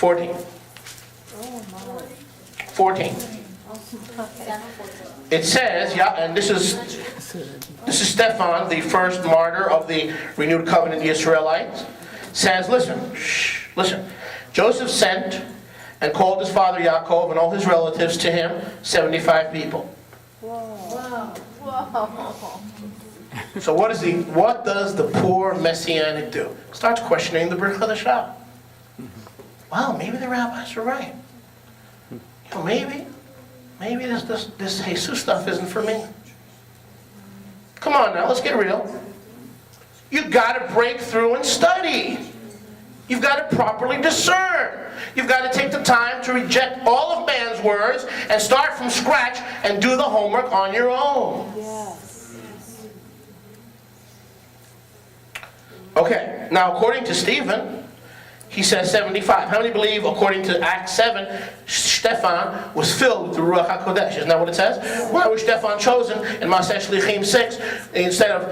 14. 14. It says, yeah, and this is Stephan, the first martyr of the renewed covenant, the Israelites, says, listen. Joseph sent and called his father Yaakov and all his relatives to him, 75 people. Wow. So what does the poor Messianic do? Starts questioning the Brit Chadashah. Wow, maybe the rabbis are right. Maybe this Jesus stuff isn't for me. Come on now, let's get real. You've got to break through and study. You've got to properly discern. You've got to take the time to reject all of man's words and start from scratch and do the homework on your own. Yes. Okay, now according to Stephen, he says 75. How many believe, according to Acts 7, Stephan was filled with the Ruach HaKodesh? Isn't that what it says? Why was Stephan chosen in Maseh Shlichim 6 instead of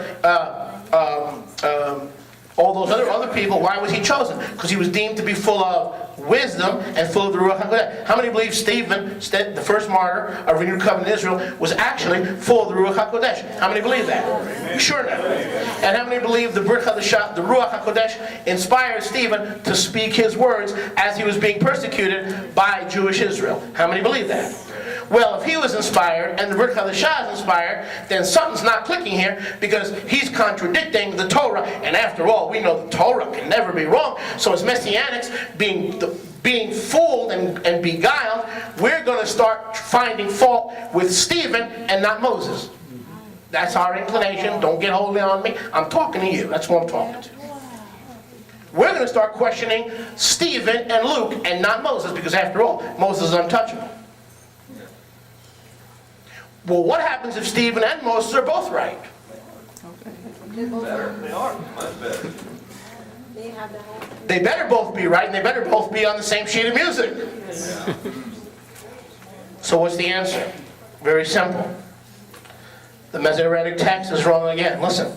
all those other people? Why was he chosen? Because he was deemed to be full of wisdom and full of the Ruach HaKodesh. How many believe Stephen, the first martyr of renewed covenant Israel, was actually full of the Ruach HaKodesh? How many believe that? You sure now? And how many believe the Brit Chadashah, the Ruach HaKodesh, inspired Stephen to speak his words as he was being persecuted by Jewish Israel? How many believe that? Well, if he was inspired and the Brit Chadashah is inspired, then something's not clicking here, because he's contradicting the Torah. And after all, we know the Torah can never be wrong. So as Messianics, being fooled and beguiled, we're going to start finding fault with Stephen and not Moses. That's our inclination. Don't get holy on me. I'm talking to you. That's who I'm talking to. We're going to start questioning Stephen and Luke and not Moses, because after all, Moses is untouchable. Well, what happens if Stephen and Moses are both right? Better. They are. Much better. They better both be right, and they better both be on the same sheet of music. Yeah. So what's the answer? Very simple. The Masoretic text is wrong again. Listen.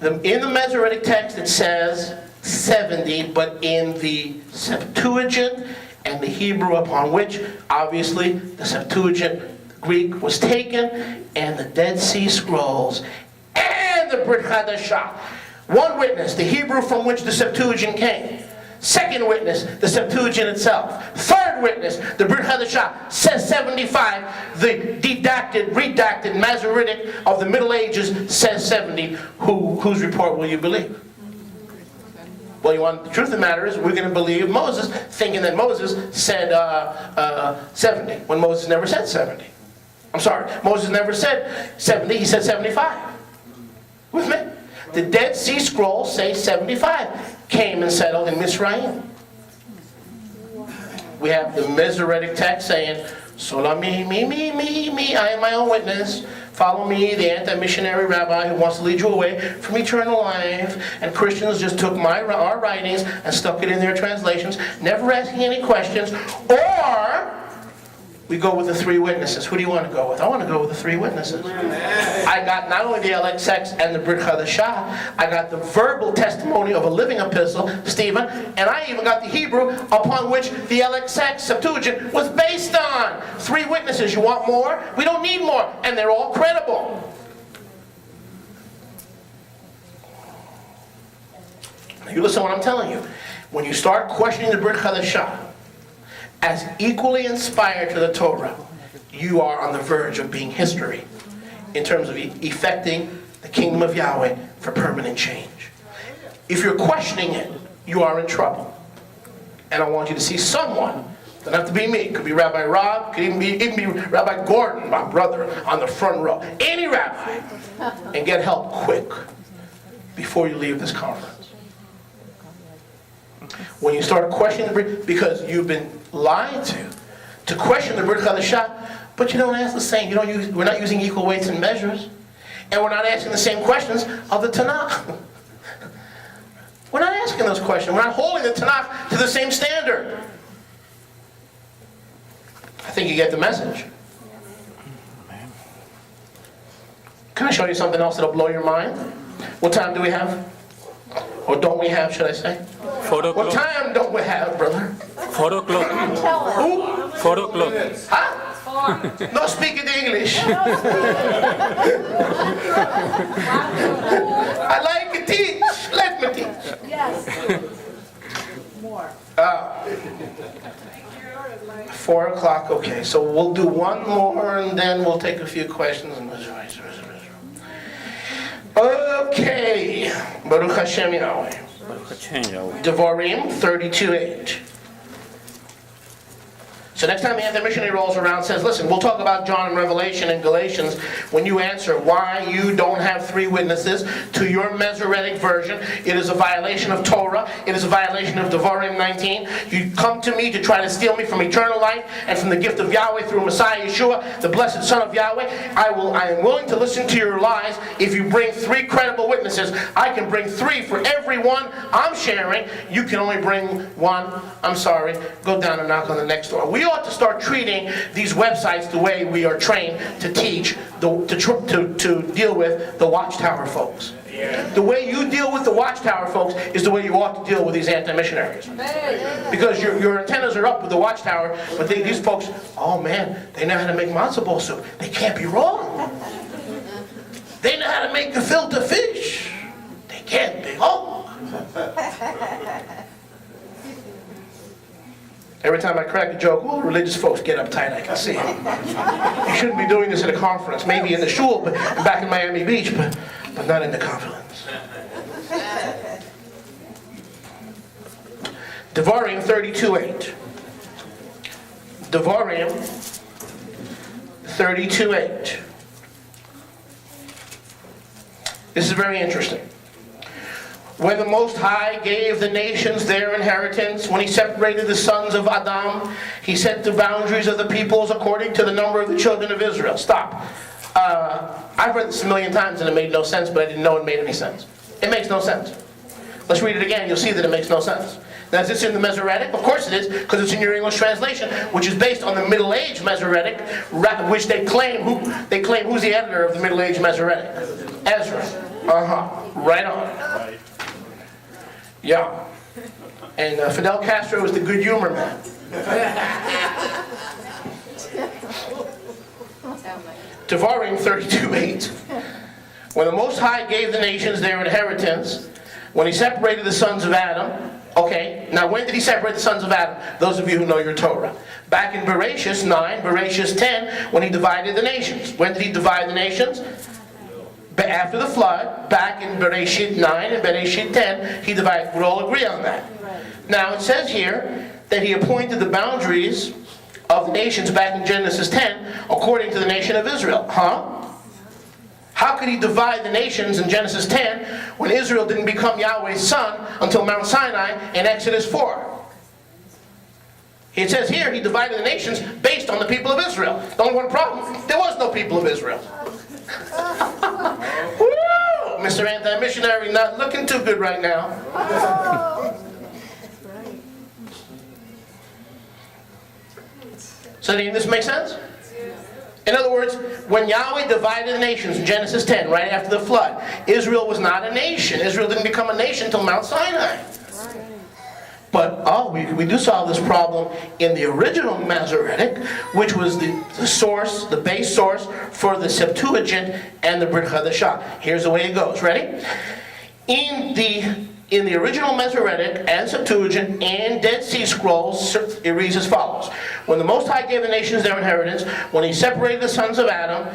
In the Masoretic text it says 70, but in the Septuagint and the Hebrew upon which, obviously, the Septuagint Greek was taken, and the Dead Sea Scrolls, and the Brit Chadashah. One witness, the Hebrew from which the Septuagint came. Second witness, the Septuagint itself. Third witness, the Brit Chadashah, says 75. The redacted Masoretic of the Middle Ages says 70. Whose report will you believe? Well, the truth of the matter is, we're going to believe Moses, thinking that Moses said 70, when Moses never said 70. I'm sorry, Moses never said 70, he said 75. With me? The Dead Sea Scrolls say 75 came and settled in Misraim. We have the Masoretic text saying, Sola me, I am my own witness. Follow me, the anti-missionary rabbi who wants to lead you away from eternal life. And Christians just took our writings and stuck it in their translations, never asking any questions. Or we go with the three witnesses. Who do you want to go with? I want to go with the three witnesses. I got not only the LXX and the Brit Chadashah, I got the verbal testimony of a living epistle, Stephen, and I even got the Hebrew upon which the LXX Septuagint was based on. Three witnesses. You want more? We don't need more. And they're all credible. Now you listen to what I'm telling you. When you start questioning the Brit Chadashah as equally inspired to the Torah, you are on the verge of being history in terms of effecting the kingdom of Yahweh for permanent change. If you're questioning it, you are in trouble. And I want you to see someone, doesn't have to be me, it could be Rabbi Rob, could even be Rabbi Gordon, my brother, on the front row. Any rabbi, and get help quick before you leave this conference. When you start questioning, because you've been lied to question the Brit Chadashah, but you don't ask the same. We're not using equal weights and measures, and we're not asking the same questions of the Tanakh. We're not asking those questions. We're not holding the Tanakh to the same standard. I think you get the message. Can I show you something else that'll blow your mind? What time do we have? Or don't we have, should I say? 4 What o'clock. time don't we have, brother? 4 o'clock. Who? 4 o'clock. Huh? No speaking English. I like to teach. Let me teach. Yes. More. 4 o'clock, okay. So we'll do one more and then we'll take a few questions. Okay. Baruch Hashem Yahweh. Devarim 32:8. So next time the anti-missionary rolls around, says, listen, we'll talk about John and Revelation and Galatians when you answer why you don't have 3 witnesses to your Masoretic version. It is a violation of Torah. It is a violation of Devarim 19. You come to me to try to steal me from eternal life and from the gift of Yahweh through Messiah Yeshua, the blessed Son of Yahweh. I am willing to listen to your lies if you bring 3 credible witnesses. I can bring 3 for every one I'm sharing. You can only bring 1. I'm sorry. Go down and knock on the next door. We ought to start treating these websites the way we are trained to teach, to deal with the Watchtower folks. The way you deal with the Watchtower folks is the way you ought to deal with these anti-missionaries. Because your antennas are up with the Watchtower, but these folks, oh man, they know how to make matzo ball soup. They can't be wrong. They know how to make the filter fish. They can't be wrong. Every time I crack a joke, well, religious folks get uptight, I can see it. You shouldn't be doing this at a conference. Maybe in the shul, but back in Miami Beach, but not in the conference. Devarim 32:8. Devarim 32:8. This is very interesting. When the Most High gave the nations their inheritance, when he separated the sons of Adam, he set the boundaries of the peoples according to the number of the children of Israel. Stop. I've read this a million times and it made no sense, but I didn't know it made any sense. It makes no sense. Let's read it again, you'll see that it makes no sense. Now, is this in the Masoretic? Of course it is, because it's in your English translation, which is based on the Middle Age Masoretic, which they claim who's the editor of the Middle Age Masoretic? Ezra. Right on. Yeah. And Fidel Castro was the good humor man. Devarim 32:8. When the Most High gave the nations their inheritance, when he separated the sons of Adam, okay, now when did he separate the sons of Adam? Those of you who know your Torah. Back in Bereshit 9, Bereshit 10, when he divided the nations. When did he divide the nations? After the flood, back in Bereshit 9 and Bereshit 10, he divided. We'll all agree on that. Now it says here that he appointed the boundaries of the nations back in Genesis 10 according to the nation of Israel. How could he divide the nations in Genesis 10 when Israel didn't become Yahweh's son until Mount Sinai in Exodus 4? It says here he divided the nations based on the people of Israel. The only one problem, there was no people of Israel. Woo! Mr. Anti-Missionary not looking too good right now. So does this make sense? In other words, when Yahweh divided the nations in Genesis 10, right after the flood, Israel was not a nation. Israel didn't become a nation until Mount Sinai. But we do solve this problem in the original Masoretic, which was the source, the base source for the Septuagint and the Brit Hadashah. Here's the way it goes. Ready? In the original Masoretic and Septuagint and Dead Sea Scrolls, it reads as follows. When the Most High gave the nations their inheritance, when he separated the sons of Adam,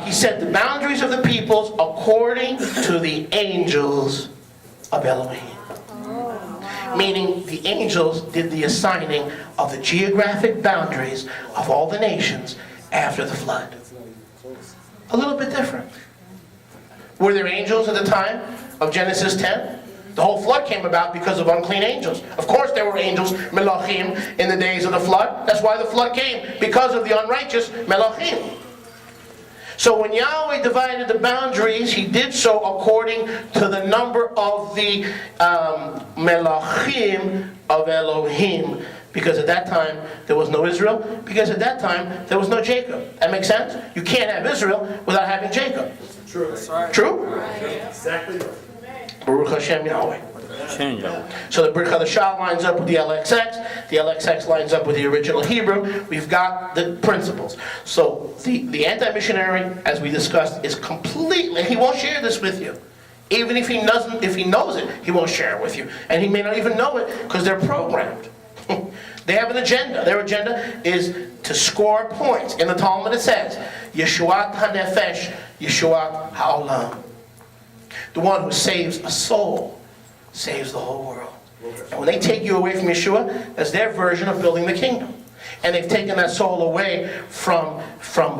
he set the boundaries of the peoples according to the angels of Elohim. Meaning the angels did the assigning of the geographic boundaries of all the nations after the flood. A little bit different. Were there angels at the time of Genesis 10? The whole flood came about because of unclean angels. Of course there were angels, Melachim, in the days of the flood. That's why the flood came, because of the unrighteous Melachim. So when Yahweh divided the boundaries, he did so according to the number of the Melachim of Elohim. Because at that time, there was no Israel. Because at that time, there was no Jacob. That makes sense? You can't have Israel without having Jacob. True. True? Exactly right. Baruch Hashem Yahweh. Change it. So the Brit Chadashah lines up with the LXX. The LXX lines up with the original Hebrew. We've got the principles. So the anti-missionary, as we discussed, is completely, he won't share this with you. Even if he knows it, he won't share it with you. And he may not even know it because they're programmed. They have an agenda. Their agenda is to score points. In the Talmud it says, Yeshuat HaNefesh, Yeshuat HaOlam. The one who saves a soul saves the whole world. And when they take you away from Yeshua, that's their version of building the kingdom. And they've taken that soul away from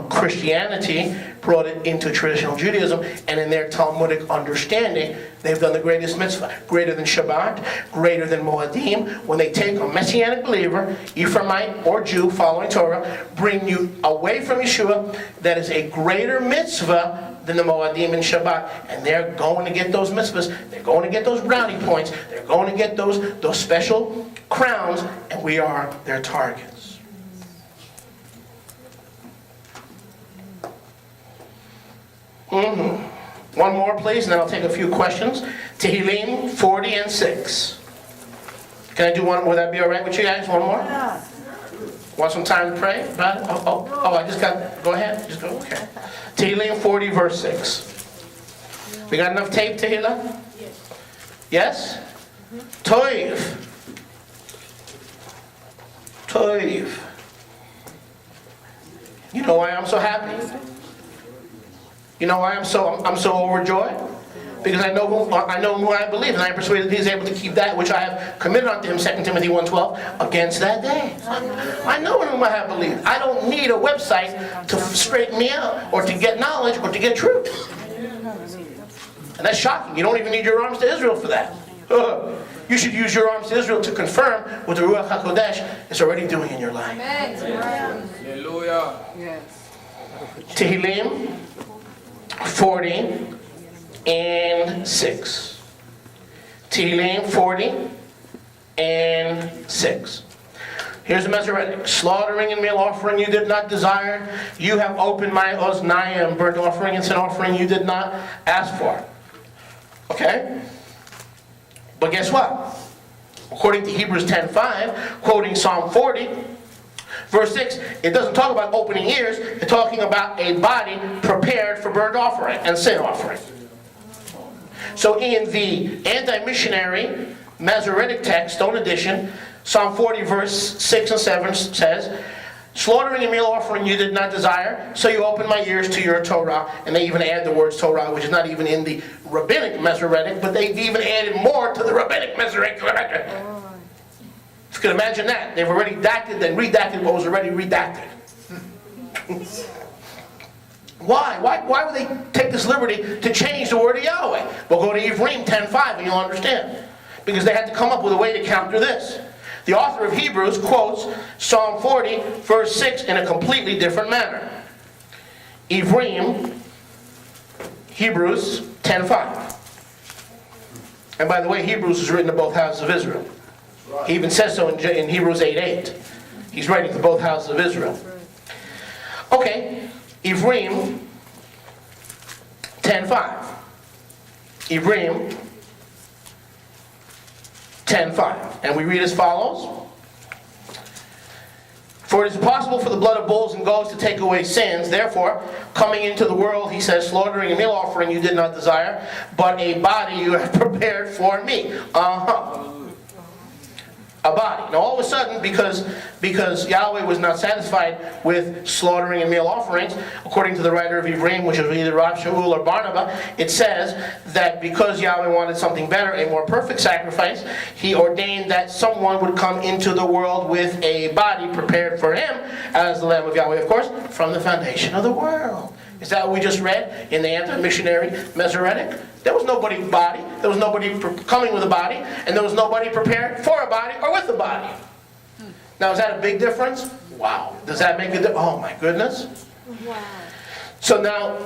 Christianity, brought it into traditional Judaism, and in their Talmudic understanding, they've done the greatest mitzvah, greater than Shabbat, greater than Moedim. When they take a Messianic believer, Ephraimite or Jew following Torah, bring you away from Yeshua, that is a greater mitzvah than the Moedim and Shabbat, and they're going to get those mitzvahs, they're going to get those brownie points, they're going to get those special crowns, and we are their targets. One more, please, and then I'll take a few questions. Tehillim 40 and 6. Can I do one? Would that be all right with you guys? One more? Yeah. Want some time to pray about it? I just got. Go ahead. Just go. Okay. Tehillim 40, verse 6. We got enough tape, Tehillah? Yes. Toiv. Toiv. You know why I'm so happy? You know why I'm so overjoyed? Because I know who I believe, and I am persuaded He is able to keep that which I have committed unto Him, 2 Timothy 1:12, against that day. I know in whom I have believed. I don't need a website to straighten me out, or to get knowledge, or to get truth. And that's shocking. You don't even need your arms to Israel for that. You should use your arms to Israel to confirm what the Ruach HaKodesh is already doing in your life. Hallelujah. Tehillim 40 and 6. Tehillim 40 and 6. Here's the Masoretic. Slaughtering and meal offering you did not desire. You have opened my oznayim. Burnt offering and sin offering you did not ask for. Okay? But guess what? According to Hebrews 10:5, quoting Psalm 40, verse 6, it doesn't talk about opening ears. It's talking about a body prepared for burnt offering and sin offering. So in the anti-missionary Masoretic text, Stone Edition, Psalm 40 verse 6 and 7 says, slaughtering and meal offering you did not desire, so you opened my ears to your Torah. And they even add the words Torah, which is not even in the Rabbinic Masoretic, but they've even added more to the Rabbinic Masoretic. If you can imagine that. They've already redacted what was already redacted. Why? Why would they take this liberty to change the word of Yahweh? We'll go to Ephraim 10:5 and you'll understand. Because they had to come up with a way to counter this. The author of Hebrews quotes Psalm 40, verse 6 in a completely different manner. Ephraim, Hebrews 10:5. And by the way, Hebrews is written to both houses of Israel. He even says so in Hebrews 8:8. He's writing to both houses of Israel. Okay, Ephraim 10:5. Ephraim 10:5. And we read as follows. For it is impossible for the blood of bulls and goats to take away sins. Therefore, coming into the world, he says, slaughtering and meal offering you did not desire, but a body you have prepared for me. A body. Now all of a sudden, because Yahweh was not satisfied with slaughtering and meal offerings, according to the writer of Ephraim, which is either Rav Shaul or Barnabas, it says that because Yahweh wanted something better, a more perfect sacrifice, He ordained that someone would come into the world with a body prepared for Him, as the Lamb of Yahweh, of course, from the foundation of the world. Is that what we just read in the anti-missionary Masoretic? There was nobody body, there was nobody coming with a body, and there was nobody prepared for a body or with a body. Now is that a big difference? Wow. Does that make a difference? Oh my goodness. Wow. So now,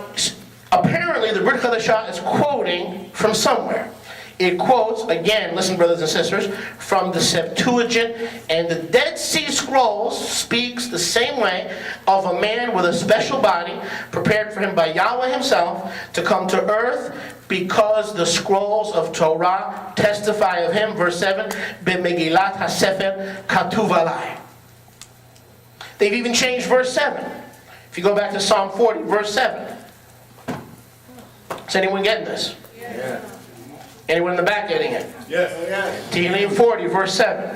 apparently the Brit Chadashah is quoting from somewhere. It quotes, again, listen brothers and sisters, from the Septuagint, and the Dead Sea Scrolls speaks the same way of a man with a special body prepared for him by Yahweh Himself to come to earth, because the scrolls of Torah testify of him. Verse 7, B'Megillat HaSefer Katuv Alai. They've even changed verse 7. If you go back to Psalm 40, verse 7. Is anyone getting this? Yeah. Anyone in the back getting it? Yes. Tehillim 40, verse 7.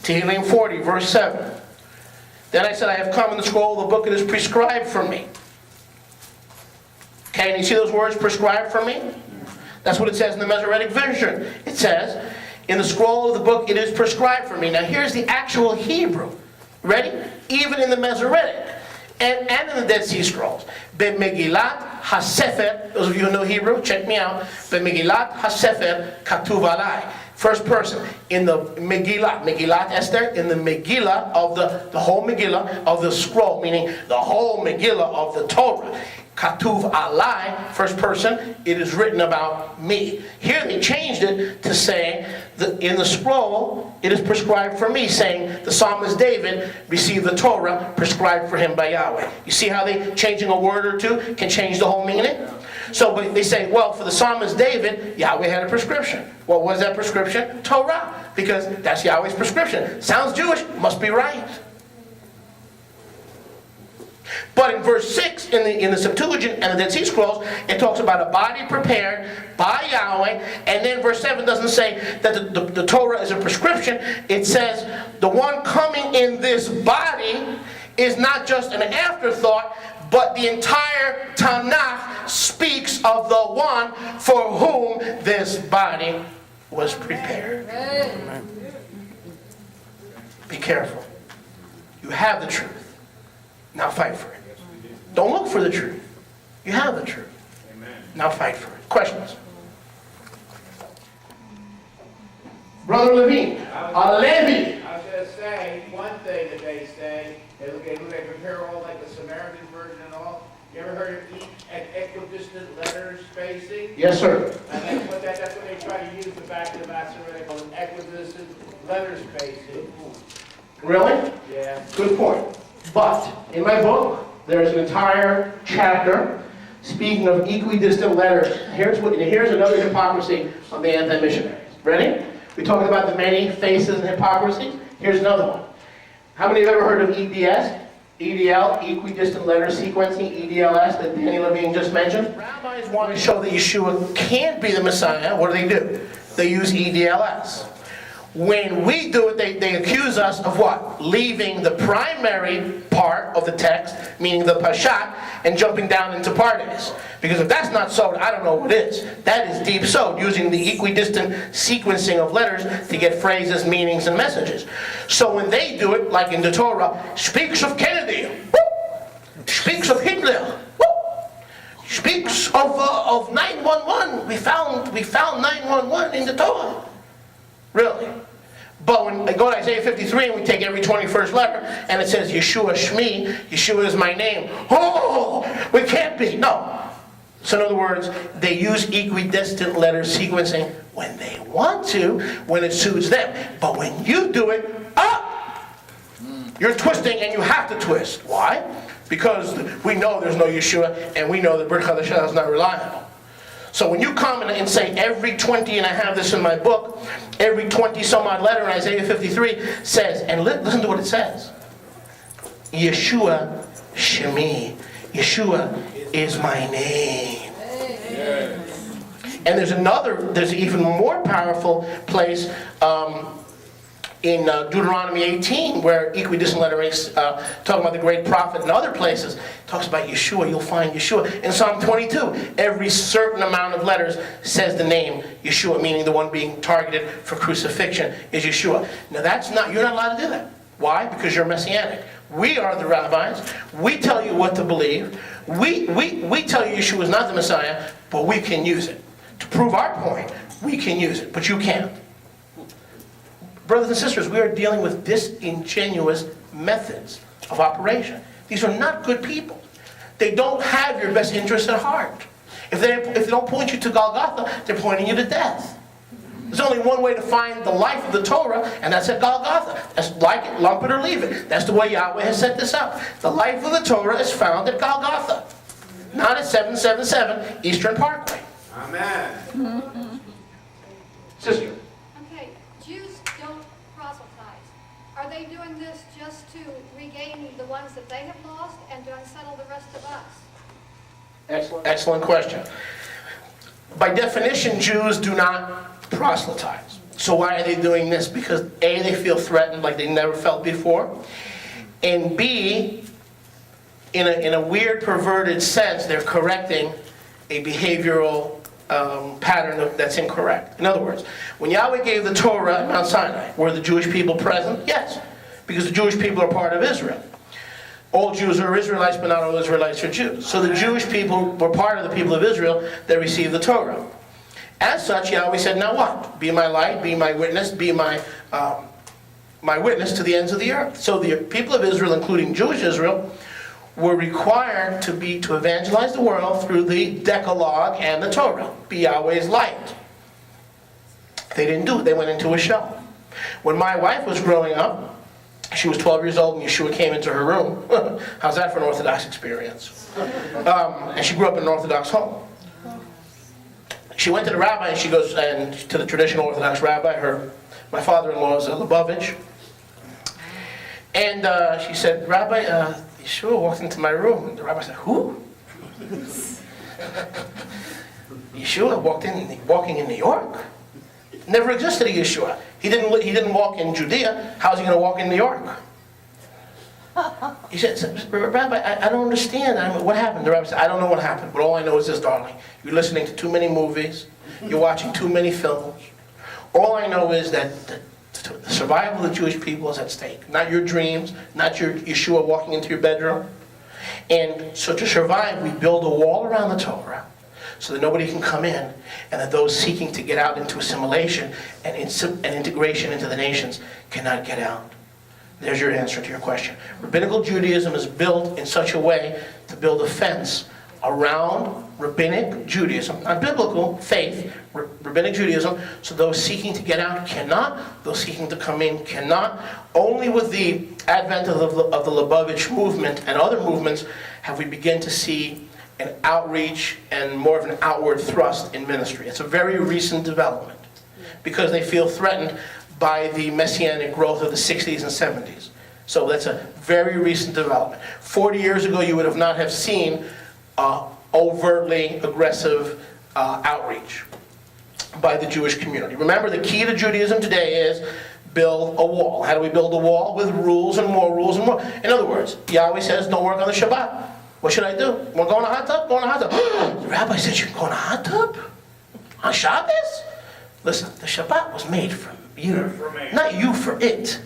Tehillim 40, verse 7. Then I said, I have come in the scroll of the book, it is prescribed for me. Okay, and you see those words, prescribed for me? That's what it says in the Masoretic version. It says, in the scroll of the book, it is prescribed for me. Now here's the actual Hebrew. Ready? Even in the Masoretic and in the Dead Sea Scrolls. B'Megillat HaSefer, those of you who know Hebrew, check me out. B'Megillat HaSefer Katuv Alai. First person, in the Megillat Esther, in the Megillah of the whole Megillah of the scroll, meaning the whole Megillah of the Torah. Katuv Alai, first person, it is written about me. Here they changed it to saying, that in the scroll, it is prescribed for me, saying the psalmist David received the Torah prescribed for him by Yahweh. You see how they changing a word or two can change the whole meaning? So but they say, well, for the psalmist David, Yahweh had a prescription. What was that prescription? Torah. Because that's Yahweh's prescription. Sounds Jewish, must be right. But in verse 6, in the Septuagint and the Dead Sea Scrolls, it talks about a body prepared by Yahweh. And then verse 7 doesn't say that the Torah is a prescription. It says the one coming in this body is not just an afterthought, but the entire Tanakh speaks of the one for whom this body was prepared. Be careful. You have the truth. Now fight for it. Don't look for the truth. You have the truth. Now fight for it. Questions? Brother Levine. A Levi. I was going to say, one thing that they say, they compare all like the Samaritan version and all. You ever heard of equidistant letter spacing? Yes, sir. And that's what they try to use to back the Masoretic on equidistant letter spacing. Really? Yeah. Good point. But in my book, there's an entire chapter speaking of equidistant letters. Here's another hypocrisy of the anti-missionaries. Ready? We talked about the many faces and hypocrisies. Here's another one. How many have ever heard of EDS? EDL, equidistant letter sequencing, EDLS, that Danny Levine just mentioned. Rabbis want to show that Yeshua can't be the Messiah. What do? They use EDLS. When we do it, they accuse us of what? Leaving the primary part of the text, meaning the Pashat, and jumping down into Pardes. Because if that's not so, I don't know what is. That is deep sewed, using the equidistant sequencing of letters to get phrases, meanings, and messages. So when they do it, like in the Torah, speaks of Kennedy, whoop, speaks of Hitler, whoop, speaks of 911. We found 911 in the Torah. Really? But when I go to Isaiah 53 and we take every 21st letter and it says Yeshua Shmi, Yeshua is my name. Oh, we can't be. No. So in other words, they use equidistant letter sequencing when they want to, when it suits them. But when you do it, you're twisting and you have to twist. Why? Because we know there's no Yeshua and we know that Brit Chadashah is not reliable. So when you come and say every 20, and I have this in my book, every 20 some odd letter in Isaiah 53 says, and listen to what it says. Yeshua Shemi. Yeshua is my name. And there's an even more powerful place in Deuteronomy 18, where equidistant letters talking about the great prophet and other places, talks about Yeshua. You'll find Yeshua. In Psalm 22, every certain amount of letters says the name Yeshua, meaning the one being targeted for crucifixion is Yeshua. Now you're not allowed to do that. Why? Because you're Messianic. We are the rabbis. We tell you what to believe. We tell you Yeshua is not the Messiah, but we can use it. To prove our point, we can use it, but you can't. Brothers and sisters, we are dealing with disingenuous methods of operation. These are not good people. They don't have your best interests at heart. If they don't point you to Golgotha, they're pointing you to death. There's only one way to find the life of the Torah, and that's at Golgotha. That's like it, lump it or leave it. That's the way Yahweh has set this up. The life of the Torah is found at Golgotha. Not at 777 Eastern Parkway. Amen. Sister. Okay, Jews don't proselytize. Are they doing this just to regain the ones that they have lost and to unsettle the rest of us? Excellent question. By definition, Jews do not proselytize. So why are they doing this? Because A, they feel threatened like they never felt before. And B, in a weird, perverted sense, they're correcting a behavioral pattern that's incorrect. In other words, when Yahweh gave the Torah at Mount Sinai, were the Jewish people present? Yes, because the Jewish people are part of Israel. All Jews are Israelites, but not all Israelites are Jews. So the Jewish people were part of the people of Israel that received the Torah. As such, Yahweh said, now what? Be my light, be my witness, be my witness to the ends of the earth. So the people of Israel, including Jewish Israel, were required to evangelize the world through the Decalogue and the Torah. Be Yahweh's light. They didn't do it. They went into a shell. When my wife was growing up, she was 12 years old and Yeshua came into her room. How's that for an Orthodox experience? And she grew up in an Orthodox home. She went to the rabbi and she goes, and to the traditional Orthodox rabbi, my father-in-law is a Lubavitch. And she said, Rabbi, Yeshua walked into my room. And the rabbi said, who? Yeshua walking in New York? Never existed a Yeshua. He didn't walk in Judea. How's he going to walk in New York? He said, Rabbi, I don't understand. What happened? The rabbi said, I don't know what happened, but all I know is this, darling. You're listening to too many movies. You're watching too many films. All I know is that the survival of the Jewish people is at stake. Not your dreams, not your Yeshua walking into your bedroom. And so to survive, we build a wall around the Torah so that nobody can come in, and that those seeking to get out into assimilation and integration into the nations cannot get out. There's your answer to your question. Rabbinical Judaism is built in such a way to build a fence around Rabbinic Judaism, not biblical faith, Rabbinic Judaism, so those seeking to get out cannot, those seeking to come in cannot. Only with the advent of the Lubavitch movement and other movements have we begun to see an outreach and more of an outward thrust in ministry. It's a very recent development because they feel threatened by the messianic growth of the 60s and 70s. So that's a very recent development. 40 years ago, you would have not have seen overtly aggressive outreach by the Jewish community. Remember, the key to Judaism today is build a wall. How do we build a wall? With rules and more rules and more. In other words, Yahweh says, don't work on the Shabbat. What should I do? Want to go in a hot tub? Go in a hot tub. The rabbi said you can go in a hot tub? On Shabbos? Listen, the Shabbat was made for you, not you for it.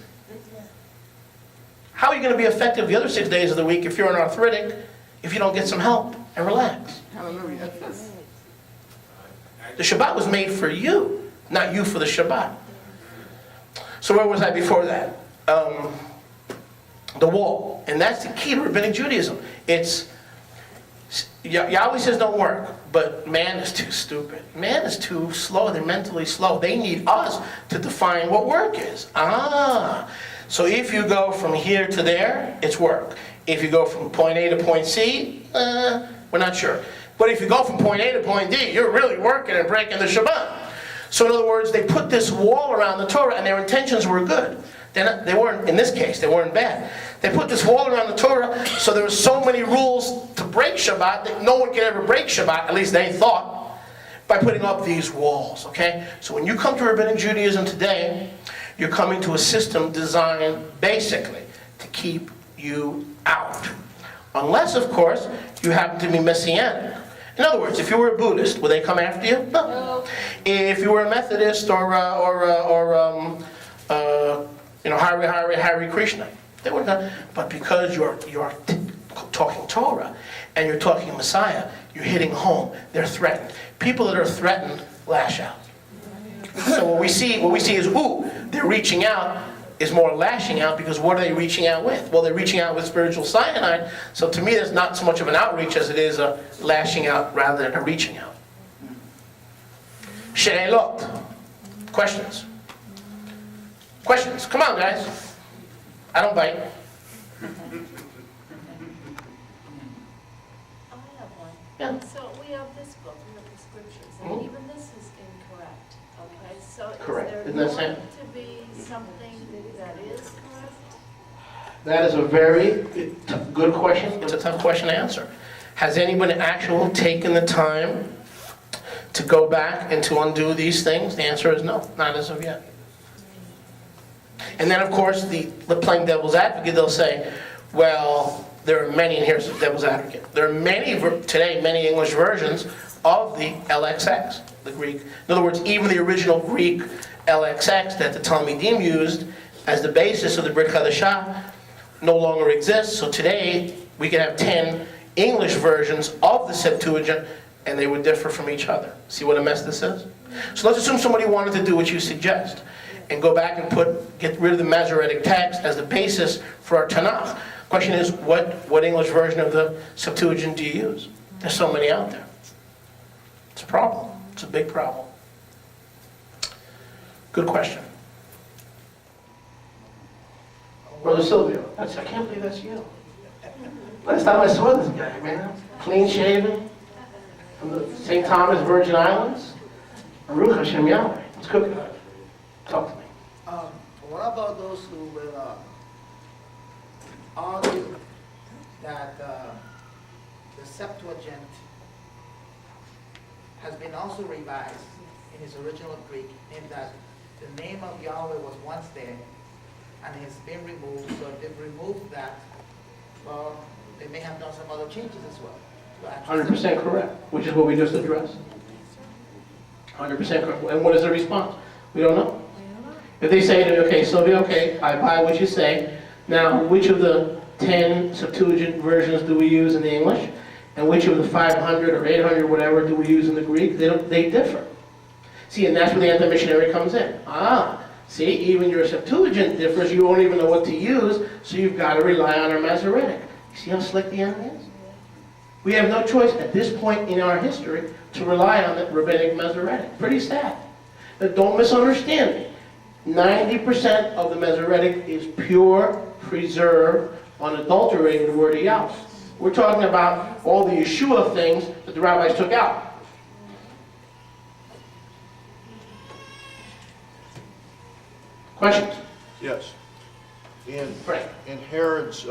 How are you going to be effective the other 6 days of the week if you're an arthritic, if you don't get some help and relax? Hallelujah. The Shabbat was made for you, not you for the Shabbat. So where was I before that? The wall. And that's the key to Rabbinic Judaism. It's Yahweh says don't work, but man is too stupid. Man is too slow. They're mentally slow. They need us to define what work is. So if you go from here to there, it's work. If you go from point A to point C, we're not sure. But if you go from point A to point D, you're really working and breaking the Shabbat. So in other words, they put this wall around the Torah, and their intentions were good. They weren't, in this case, they weren't bad. They put this wall around the Torah, so there were so many rules to break Shabbat that no one could ever break Shabbat, at least they thought, by putting up these walls, okay? So when you come to Rabbinic Judaism today, you're coming to a system designed, basically, to keep you out. Unless, of course, you happen to be Messianic. In other words, if you were a Buddhist, would they come after you? No. If you were a Methodist or Hare Krishna, they would not. But because you're talking Torah and you're talking Messiah, you're hitting home. They're threatened. People that are threatened lash out. So what we see is, they're reaching out is more lashing out, because what are they reaching out with? Well, they're reaching out with spiritual cyanide. So to me, there's not so much of an outreach as it is a lashing out rather than a reaching out. She'elot. Questions? Questions? Come on, guys. I don't bite. I have one. just go through the scriptures, Mhm. and even this is incorrect, okay? So Correct. is there Isn't that going same? to be something that is correct? That is a very good question. It's a tough question to answer. Has anyone actually taken the time to go back and to undo these things? The answer is no, not as of yet. And then, of course, the playing devil's advocate, they'll say, well, there are many, and here's the devil's advocate. There are many, today, many English versions of the LXX, the Greek. In other words, even the original Greek LXX that the Talmudim used as the basis of the Brit Chadashah no longer exists. So today, we can have 10 English versions of the Septuagint, and they would differ from each other. See what a mess this is? So let's assume somebody wanted to do what you suggest, and go back and get rid of the Masoretic text as the basis for our Tanakh. Question is, what English version of the Septuagint do you use? There's so many out there. It's a problem. It's a big problem. Good question. Brother Silvio, I can't believe that's you. Last time I saw this guy, man, clean shaven, from the St. Thomas Virgin Islands. Baruch Hashem Yahweh. What's cooking? Talk to me. What about those who will argue that the Septuagint has been also revised in its original Greek, in that the name of Yahweh was once there and it's been removed, so if they've removed that, well, they may have done some other changes as well. to actually- 100% correct, which is what we just addressed. 100% correct. And what is the response? We don't know. If they say to me, okay, Sylvia, okay, I buy what you say. Now, which of the 10 Septuagint versions do we use in the English? And which of the 500 or 800, whatever, do we use in the Greek? They differ. See, and that's where the anti-missionary comes in. See, even your Septuagint differs. You won't even know what to use, so you've got to rely on our Masoretic. You see how slick the enemy is? We have no choice at this point in our history to rely on the Rabbinic Masoretic. Pretty sad. But don't misunderstand me. 90% of the Masoretic is pure, preserved, unadulterated word of Yahweh. We're talking about all the Yeshua things that the rabbis took out. Questions? Yes. Frank. In Herod's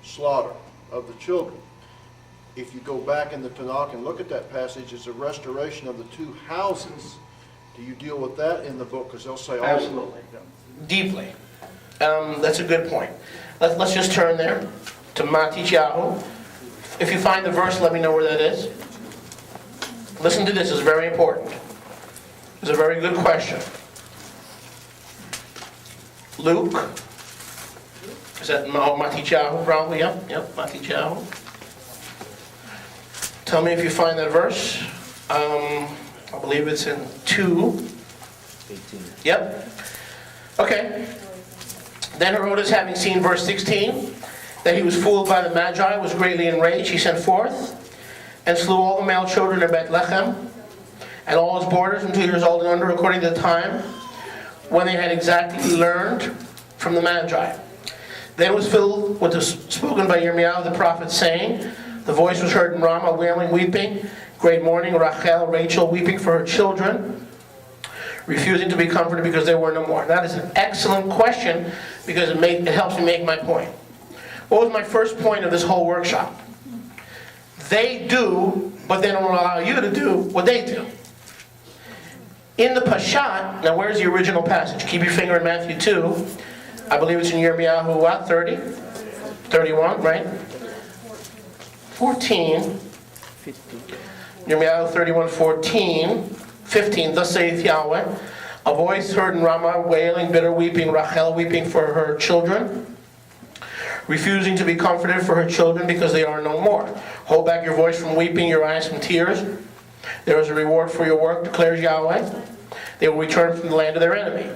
slaughter of the children, if you go back in the Tanakh and look at that passage, it's a restoration of the two houses. Do you deal with that in the book? Because they'll say... Absolutely. Deeply. That's a good point. Let's just turn there to Matityahu. If you find the verse, let me know where that is. Listen to this, it's very important. It's a very good question. Luke. Is that Matityahu probably? Yep, Matityahu. Tell me if you find that verse. I believe it's in 2. 18. Yep. Okay. Then Herodes, having seen verse 16, that he was fooled by the Magi, was greatly enraged. He sent forth and slew all the male children of Bethlehem and all its borders from 2 years old and under, according to the time when they had exactly learned from the Magi. Then was filled with the spoken by Yirmiyahu the prophet, saying, the voice was heard in Ramah, wailing, weeping, great mourning, Rachel weeping for her children, refusing to be comforted because there were no more. That is an excellent question because it helps me make my point. What was my first point of this whole workshop? They do, but they don't allow you to do what they do. In the Pashat, now where's the original passage? Keep your finger in Matthew 2. I believe it's in Yirmiyahu, what, 30? 31, right? 14. Yirmiyahu 31, 14. 15, thus saith Yahweh, a voice heard in Ramah, wailing, bitter weeping, Rachel weeping for her children, refusing to be comforted for her children because they are no more. Hold back your voice from weeping, your eyes from tears. There is a reward for your work, declares Yahweh. They will return from the land of their enemy.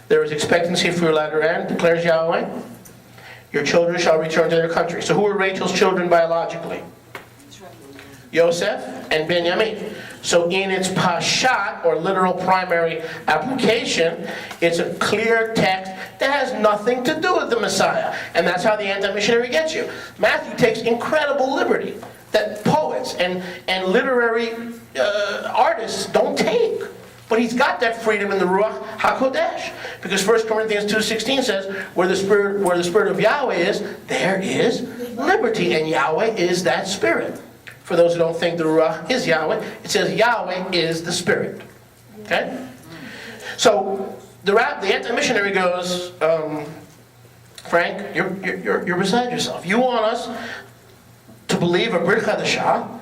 There is expectancy for your latter end, declares Yahweh. Your children shall return to their country. So who are Rachel's children biologically? Yosef and Benjamin. So in its pashat, or literal primary application, it's a clear text that has nothing to do with the Messiah. And that's how the anti-missionary gets you. Matthew takes incredible liberty that poets poets and literary artists don't take. But he's got that freedom in the Ruach HaKodesh. Because 1 Corinthians 2:16 says, where the Spirit of Yahweh is, there is liberty. And Yahweh is that Spirit. For those who don't think the Ruach is Yahweh, it says Yahweh is the Spirit. Okay? So the anti-missionary goes, Frank, you're beside yourself. You want us to believe a Brit Chadashah,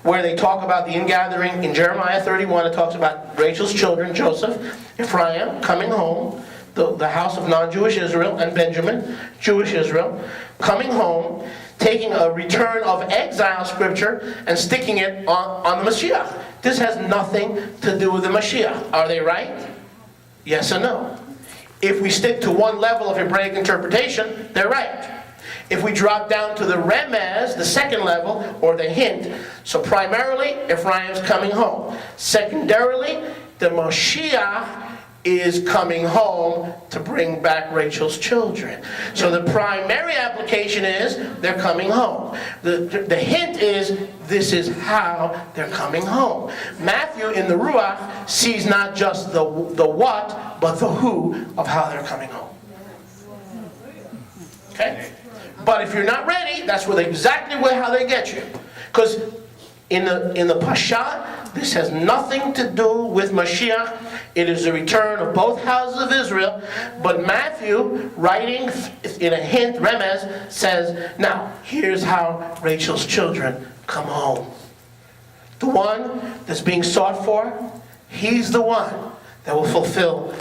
where they talk about the ingathering in Jeremiah 31. It talks about Rachel's children, Joseph, Ephraim, coming home, the house of non-Jewish Israel, and Benjamin, Jewish Israel, coming home, taking a return of exile scripture and sticking it on the Mashiach. This has nothing to do with the Mashiach. Are they right? Yes or no? If we stick to one level of Hebraic interpretation, they're right. If we drop down to the remez, the second level, or the hint, so primarily, Ephraim's coming home. Secondarily, the Mashiach is coming home to bring back Rachel's children. So the primary application is they're coming home. The hint is this is how they're coming home. Matthew in the Ruach sees not just the what, but the who of how they're coming home. Okay? But if you're not ready, that's exactly how they get you. Because in the Pashat, this has nothing to do with Mashiach. It is the return of both houses of Israel. But Matthew, writing in a hint, remez, says, now, here's how Rachel's children come home. The one that's being sought for, he's the one that will fulfill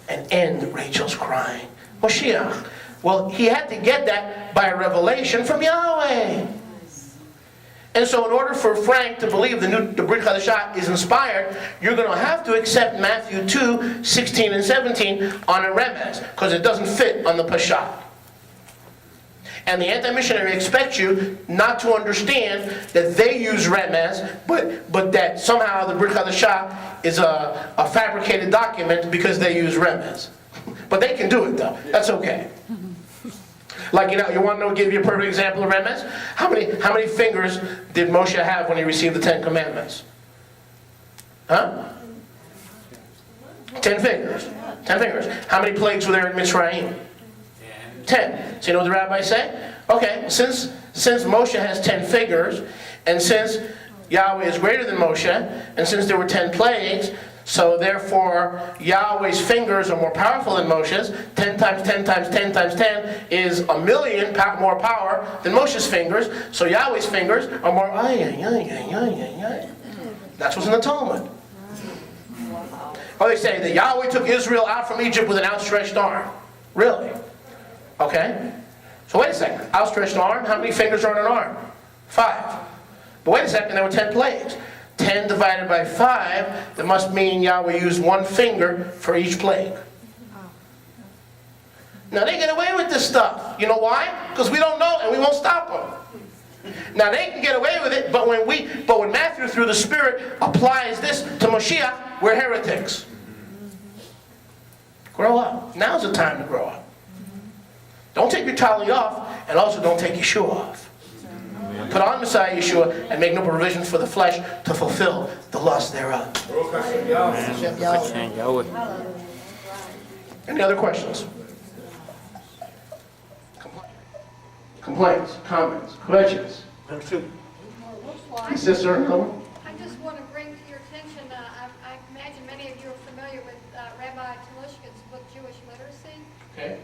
and end Rachel's crying. Mashiach. Well, he had to get that by a revelation from Yahweh. And so in order for Frank to believe the Brit Chadashah is inspired, you're going to have to accept Matthew 2:16 and 17 on a remez, because it doesn't fit on the Pashat. And the anti-missionary expects you not to understand that they use remez, but that somehow the Brit Chadashah is a fabricated document because they use remez. But they can do it though. That's okay. Like, you want to give you a perfect example of remez? How many fingers did Moshe have when he received the 10 Commandments? Huh? 10 fingers. 10 fingers. How many plagues were there in Mitzrayim? 10. So you know what the rabbis say? Okay, since Moshe has 10 fingers, and since Yahweh is greater than Moshe, and since there were 10 plagues, so therefore Yahweh's fingers are more powerful than Moshe's. 10 times 10 times 10 times 10 is 1,000,000 more power than Moshe's fingers. So Yahweh's fingers are more That's what's in the Talmud. Or they say that Yahweh took Israel out from Egypt with an outstretched arm. Really? Okay. So wait a second. Outstretched arm, how many fingers are on an arm? 5. But wait a second, there were 10 plagues. 10 divided by 5, that must mean Yahweh used 1 finger for each plague. Now they get away with this stuff. You know why? Because we don't know and we won't stop them. Now they can get away with it, but when Matthew through the Spirit applies this to Mashiach, we're heretics. Grow up. Now's the time to grow up. Don't take your tali off, and also don't take your shoe off. Put on Messiah Yeshua and make no provision for the flesh to fulfill the lust thereof. Any other questions? Complaints, comments, questions? Sister, come. I just want to bring to your attention, I imagine many of you are familiar with Rabbi Telushkin's book, Jewish Literacy. Okay.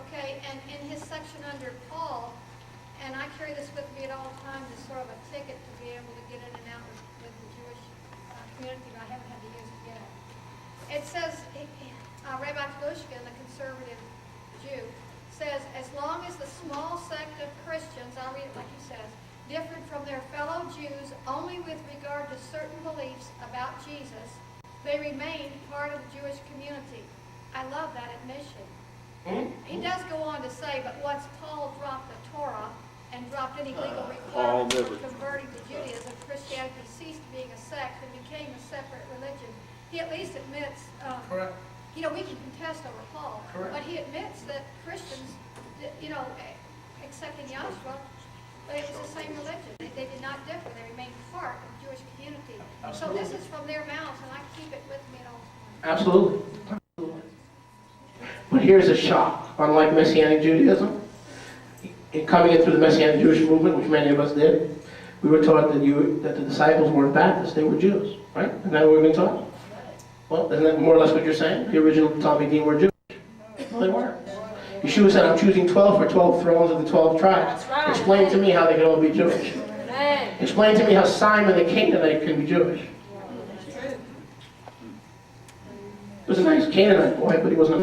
Okay, and in his section under Paul, and I carry this with me at all times as sort of a ticket to be able to get in and out with the Jewish community, but I haven't had to use it yet. It says, Rabbi Telushkin, the conservative Jew, says, as long as the small sect of Christians, I'll read it like he says, differed from their fellow Jews only with regard to certain beliefs about Jesus, they remained part of the Jewish community. I love that admission. He does go on to say, but once Paul dropped the Torah and dropped any legal requirements for converting to Judaism, Christianity ceased being a sect and became a separate religion. He at least admits, Correct. we can contest over Paul, Correct. but he admits that Christians, accepting Yahshua, But it was the same religion. They did not differ. They remained part of the Jewish community. So this is from their mouths, and I keep it with me at all times. Absolutely. But here's a shock. Unlike Messianic Judaism, in coming in through the Messianic Jewish movement, which many of us did, we were taught that the disciples weren't Baptists, they were Jews. Right? Isn't that what we've been taught? Well, isn't that more or less what you're saying? The original Talmudim were Jewish. No, they weren't. Yeshua said, I'm choosing 12 for 12 thrones of the 12 tribes. Explain to me how they can all be Jewish. Explain to me how Simon the Canaanite can be Jewish. He was a nice Canaanite boy, but he wasn't a